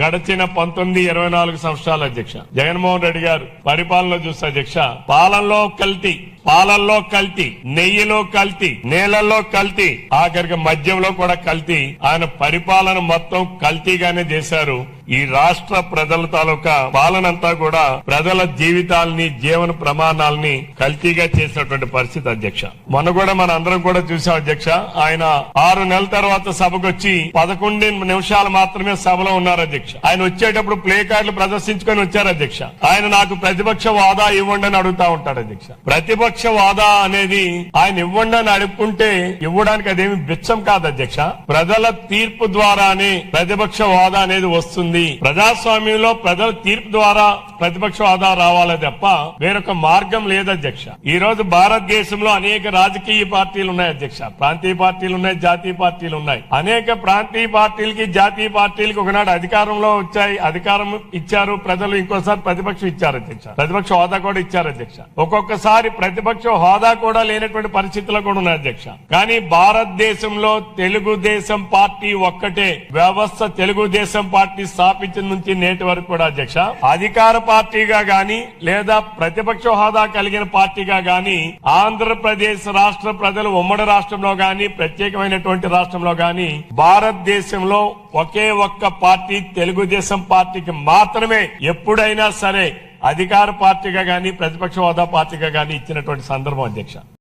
గడచిన 19-24 సంవత్సరాల అధ్యక్ష జగన్మోహన్ రెడ్డి గారు పరిపాలనలో చూస్తే అధ్యక్ష పాలల్లో కల్తీ, నెయ్యిలో కల్తీ, నేలల్లో కల్తీ, ఆఖరికి మద్యంలో కూడా కల్తీ. ఆయన పరిపాలన మొత్తం కల్తీగానే చేశారు. ఈ రాష్ట్ర ప్రజల తాలూకా పాలనంతా కూడా ప్రజల జీవితాలని, జీవన ప్రమాణాలని కల్తీగా చేసినటువంటి పరిస్థితి అధ్యక్ష. మొన్న కూడా మన అందరం కూడా చూసాం అధ్యక్ష. ఆయన 6 నెలల తర్వాత సభకు వచ్చి 11 నిమిషాలు మాత్రమే సభలో ఉన్నారు అధ్యక్ష. ఆయన వచ్చేటప్పుడు ప్లే కార్డులు ప్రదర్శించుకొని వచ్చారు అధ్యక్ష. ఆయన నాకు ప్రతిపక్ష హోదా ఇవ్వండి అని అడుగుతా ఉంటాడు అధ్యక్ష. ప్రతిపక్ష హోదా అనేది ఆయన ఇవ్వండి అని అడుక్కుంటే ఇవ్వడానికి అదేమి బిచ్చం కాదు అధ్యక్ష. ప్రజల తీర్పు ద్వారానే ప్రతిపక్ష హోదా అనేది వస్తుంది. ప్రజాస్వామ్యంలో ప్రజల తీర్పు ద్వారా ప్రతిపక్ష హోదా రావాలే తప్ప వేరొక మార్గం లేదు అధ్యక్ష. ఈ రోజు భారతదేశంలో అనేక రాజకీయ పార్టీలు ఉన్నాయి అధ్యక్ష. ప్రాంతీయ పార్టీలు ఉన్నాయి, జాతీయ పార్టీలు ఉన్నాయి. అనేక ప్రాంతీయ పార్టీలకి, జాతీయ పార్టీలకి ఒకనాడు అధికారంలో వచ్చాయి, అధికారం ఇచ్చారు ప్రజలు, ఇంకోసారి ప్రతిపక్షం ఇచ్చారు అధ్యక్ష. ప్రతిపక్ష హోదా కూడా ఇచ్చారు అధ్యక్ష. ఒక్కొక్కసారి ప్రతిపక్ష హోదా కూడా లేనటువంటి పరిస్థితులు కూడా ఉన్నాయి అధ్యక్ష. కానీ భారతదేశంలో తెలుగుదేశం పార్టీ ఒక్కటే వ్యవస్థ. తెలుగుదేశం పార్టీ స్థాపించిన నుంచి నేటి వరకు కూడా అధ్యక్ష అధికార పార్టీగా గాని లేదా ప్రతిపక్ష హోదా కలిగిన పార్టీగా గాని ఆంధ్రప్రదేశ్ రాష్ట్ర ప్రజలు ఉమ్మడి రాష్ట్రంలో గాని ప్రత్యేకమైనటువంటి రాష్ట్రంలో గాని భారతదేశంలో ఒకే ఒక్క పార్టీ తెలుగుదేశం పార్టీకి మాత్రమే ఎప్పుడైనా సరే అధికార పార్టీగా గాని ప్రతిపక్ష హోదా పార్టీగా గాని ఇచ్చినటువంటి సందర్భం అధ్యక్ష.